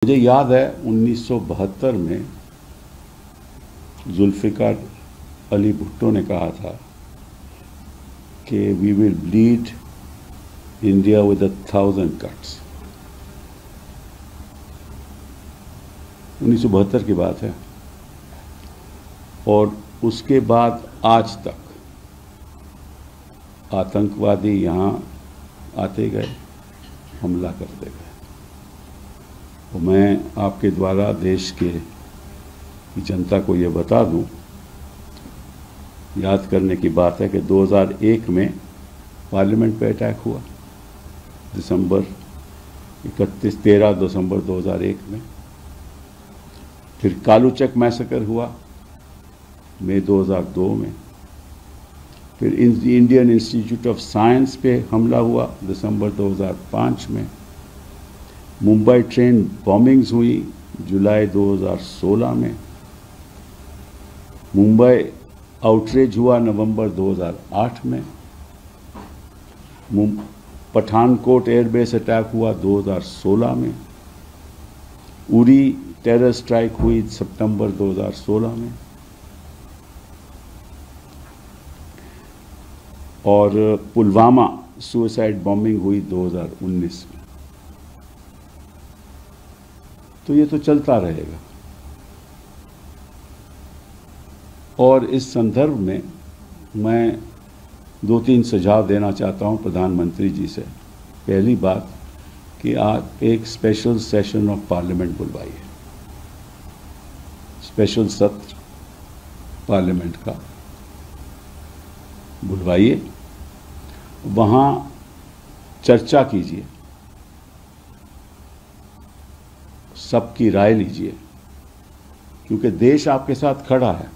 मुझे याद है 1972 में जुल्फ़िकार अली भुट्टो ने कहा था कि we will bleed India with 1000 cuts. 1972 की बात है और उसके बाद आज तक आतंकवादी यहाँ आते गए, हमला करते गए। तो मैं आपके द्वारा देश की जनता को ये बता दूं, याद करने की बात है कि 2001 में पार्लियामेंट पे अटैक हुआ, 13 दिसंबर 2001 में। फिर कालूचक मैसेकर हुआ मई 2002 में। फिर इंडियन इंस्टीट्यूट ऑफ साइंस पे हमला हुआ दिसंबर 2005 में। मुंबई ट्रेन बॉम्बिंग्स हुई जुलाई 2016 में। मुंबई आउटरीच हुआ नवंबर 2008 में। पठानकोट एयरबेस अटैक हुआ 2016 में। उरी टेरर स्ट्राइक हुई सितंबर 2016 में। और पुलवामा सुसाइड बॉम्बिंग हुई 2019 में। तो ये तो चलता रहेगा। और इस संदर्भ में मैं 2-3 सुझाव देना चाहता हूं प्रधानमंत्री जी से। पहली बात कि आप एक स्पेशल सेशन ऑफ पार्लियामेंट बुलवाइए, स्पेशल सत्र पार्लियामेंट का बुलवाइए, वहां चर्चा कीजिए, सबकी राय लीजिए, क्योंकि देश आपके साथ खड़ा है।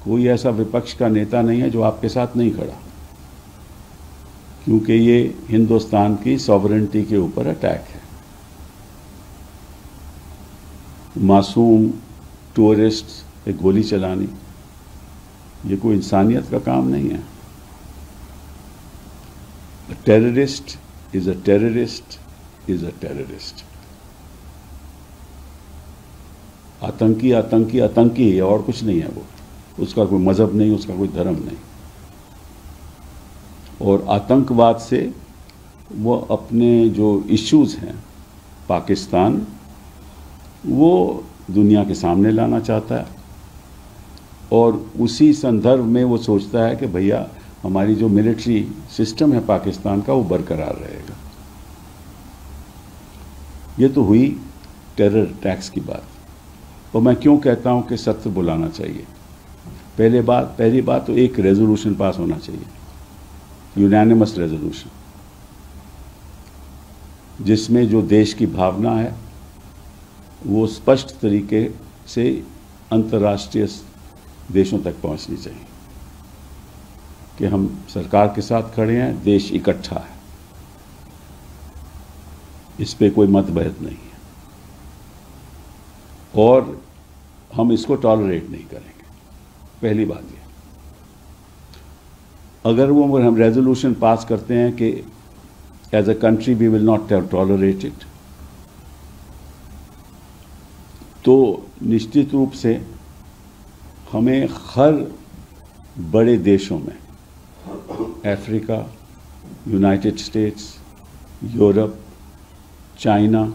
कोई ऐसा विपक्ष का नेता नहीं है जो आपके साथ नहीं खड़ा, क्योंकि ये हिंदुस्तान की सॉवरेनिटी के ऊपर अटैक है। मासूम टूरिस्ट पे गोली चलानी ये कोई इंसानियत का काम नहीं है। Terrorist is a terrorist is a terrorist. आतंकी आतंकी आतंकी है और कुछ नहीं है। वो उसका कोई मजहब नहीं, उसका कोई धर्म नहीं। और आतंकवाद से वो अपने जो इश्यूज हैं पाकिस्तान, वो दुनिया के सामने लाना चाहता है। और उसी संदर्भ में वो सोचता है कि भैया हमारी जो मिलिट्री सिस्टम है पाकिस्तान का वो बरकरार रहेगा। ये तो हुई टेरर अटैक्स की बात। तो मैं क्यों कहता हूं कि सत्र बुलाना चाहिए। पहली बात तो एक रेजोल्यूशन पास होना चाहिए, यूनानिमस रेजोल्यूशन, जिसमें जो देश की भावना है वो स्पष्ट तरीके से अंतर्राष्ट्रीय देशों तक पहुंचनी चाहिए कि हम सरकार के साथ खड़े हैं, देश इकट्ठा है, इस पे कोई मतभेद नहीं है और हम इसको टॉलरेट नहीं करेंगे। पहली बात ये, अगर वो हम रेजोल्यूशन पास करते हैं कि as a country we will not tolerate it, तो निश्चित रूप से हमें हर बड़े देशों में, Africa, United States, Europe, China,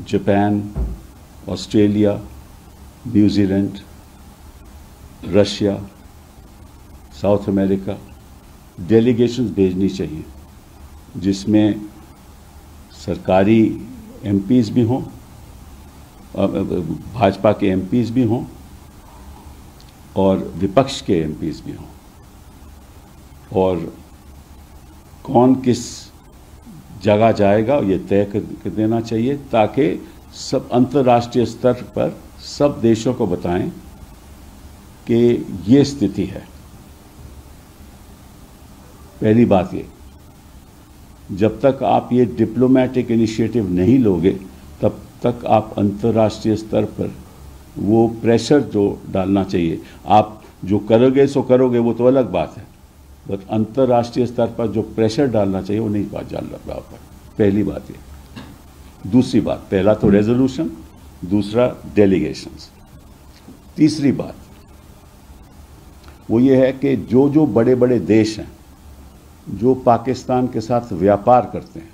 Japan, Australia, New Zealand, Russia, South America delegations भेजनी चाहिए, जिसमें सरकारी एमपीज भी हों, भाजपा के एमपीज भी हों और विपक्ष के एमपीज भी हों। और कौन किस जगह जाएगा ये तय कर देना चाहिए, ताकि सब अंतर्राष्ट्रीय स्तर पर सब देशों को बताएं कि ये स्थिति है। पहली बात ये, जब तक आप ये डिप्लोमेटिक इनिशिएटिव नहीं लोगे तब तक आप अंतर्राष्ट्रीय स्तर पर वो प्रेशर जो डालना चाहिए, आप जो करोगे सो करोगे वो तो अलग बात है, बट अंतर्राष्ट्रीय स्तर पर जो प्रेशर डालना चाहिए वो नहीं डाल रहा। पहली बात ये। दूसरी बात, पहला तो रेजोल्यूशन, दूसरा डेलीगेशंस। तीसरी बात वो ये है कि जो जो बड़े बड़े देश हैं जो पाकिस्तान के साथ व्यापार करते हैं,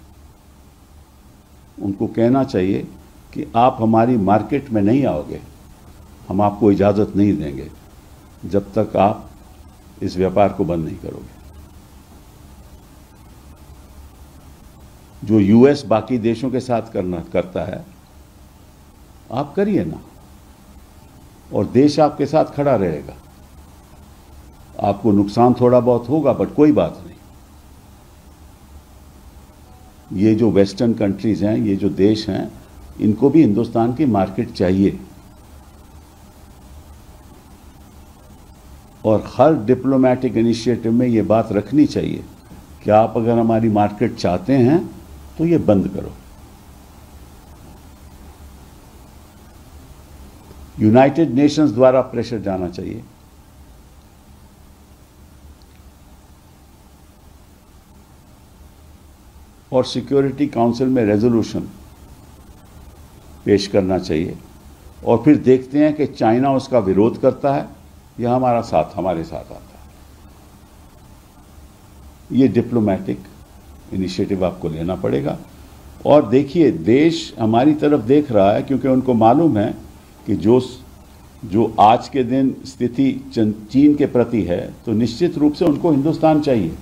उनको कहना चाहिए कि आप हमारी मार्केट में नहीं आओगे, हम आपको इजाज़त नहीं देंगे जब तक आप इस व्यापार को बंद नहीं करोगे। जो यूएस बाकी देशों के साथ करता है, आप करिए ना, और देश आपके साथ खड़ा रहेगा। आपको नुकसान थोड़ा बहुत होगा, बट कोई बात नहीं। ये जो वेस्टर्न कंट्रीज हैं, ये जो देश हैं, इनको भी हिंदुस्तान की मार्केट चाहिए। और हर डिप्लोमेटिक इनिशिएटिव में ये बात रखनी चाहिए कि आप अगर हमारी मार्केट चाहते हैं तो ये बंद करो। यूनाइटेड नेशंस द्वारा प्रेशर जाना चाहिए। और सिक्योरिटी काउंसिल में रेजोल्यूशन पेश करना चाहिए, और फिर देखते हैं कि चाइना उसका विरोध करता है या हमारे साथ आता है। ये डिप्लोमेटिक इनिशिएटिव आपको लेना पड़ेगा। और देखिए, देश हमारी तरफ देख रहा है, क्योंकि उनको मालूम है कि जो आज के दिन स्थिति चीन के प्रति है, तो निश्चित रूप से उनको हिंदुस्तान चाहिए।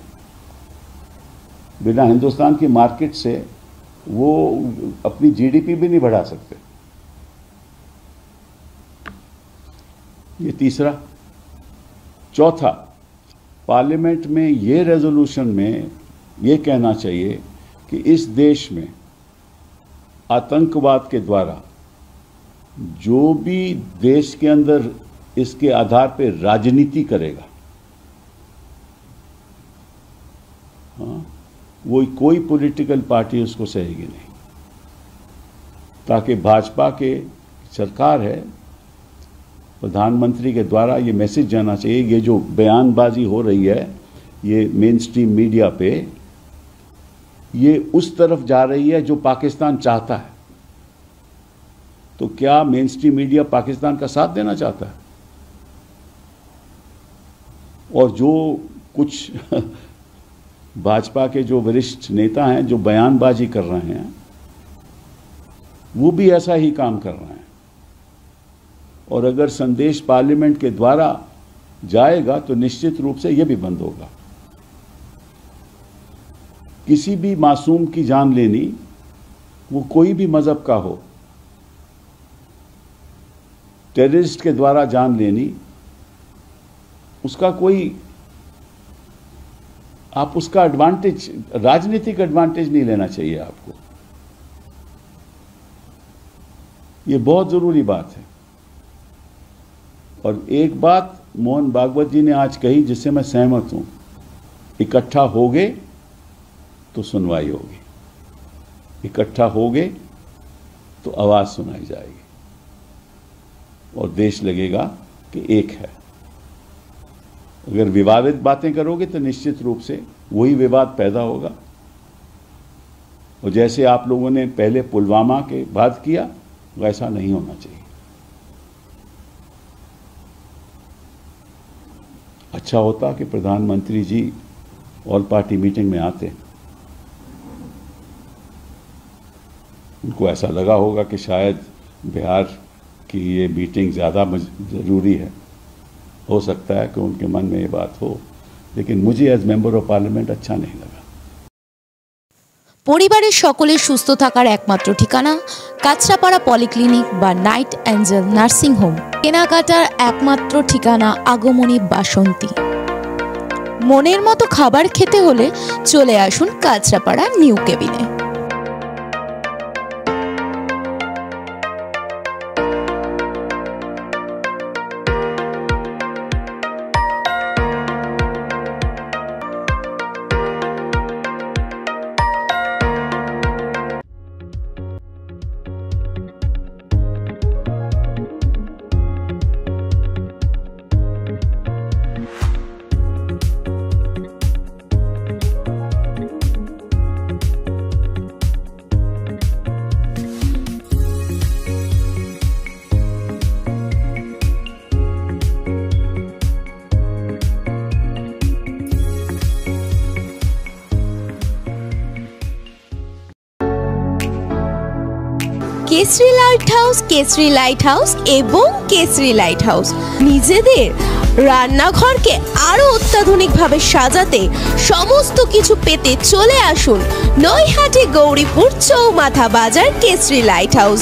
बिना हिंदुस्तान की मार्केट से वो अपनी जीडीपी भी नहीं बढ़ा सकते। ये तीसरा। चौथा, पार्लियामेंट में ये रेजोल्यूशन में ये कहना चाहिए कि इस देश में आतंकवाद के द्वारा जो भी देश के अंदर इसके आधार पर राजनीति करेगा, हाँ, वो कोई पॉलिटिकल पार्टी उसको सहेगी नहीं। ताकि भाजपा के सरकार है, प्रधानमंत्री के द्वारा ये मैसेज जाना चाहिए। ये जो बयानबाजी हो रही है ये मेन स्ट्रीम मीडिया पे, ये उस तरफ जा रही है जो पाकिस्तान चाहता है। तो क्या मेन स्ट्रीम मीडिया पाकिस्तान का साथ देना चाहता है? और जो कुछ भाजपा के जो वरिष्ठ नेता हैं जो बयानबाजी कर रहे हैं, वो भी ऐसा ही काम कर रहे हैं। और अगर संदेश पार्लियामेंट के द्वारा जाएगा तो निश्चित रूप से यह भी बंद होगा। किसी भी मासूम की जान लेनी, वो कोई भी मजहब का हो, टेररिस्ट के द्वारा जान लेनी, उसका कोई, आप उसका एडवांटेज, राजनीतिक एडवांटेज नहीं लेना चाहिए आपको। ये बहुत जरूरी बात है। और एक बात मोहन भागवत जी ने आज कही जिससे मैं सहमत हूं, इकट्ठा होगे तो सुनवाई होगी, इकट्ठा होगे तो आवाज सुनाई जाएगी और देश लगेगा कि एक है। अगर विवादित बातें करोगे तो निश्चित रूप से वही विवाद पैदा होगा। और जैसे आप लोगों ने पहले पुलवामा के बाद किया, वैसा नहीं होना चाहिए। अच्छा होता कि प्रधानमंत्री जी ऑल पार्टी मीटिंग में आते। उनको ऐसा लगा होगा कि शायद बिहार की ये मीटिंग ज़्यादा ज़रूरी है। हो सकता है कि उनके मन में ये बात हो, लेकिन मुझे एज मेंबर ऑफ पार्लियामेंट अच्छा नहीं लगा। পরিবারের সকলের সুস্থ থাকার একমাত্র ঠিকানা কাছড়াপাড়া পলিক্লিনিক বা নাইট অ্যাঞ্জেল নার্সিং হোম। কেনাকাটার একমাত্র ঠিকানা আগমনী বাসন্তী। মনের মতো খাবার খেতে হলে চলে আসুন কাছড়াপাড়া নিউ কেবিনে। কেশরী লাইট হাউস এবং কেশরী লাইট হাউস নিজেদের রান্নাঘরকে আরো অত্যাধুনিকভাবে সাজাতে সমস্ত কিছু পেতে চলে আসুন নৈহাটি গৌরীপুর চৌমাথা বাজার কেশরী লাইট হাউস।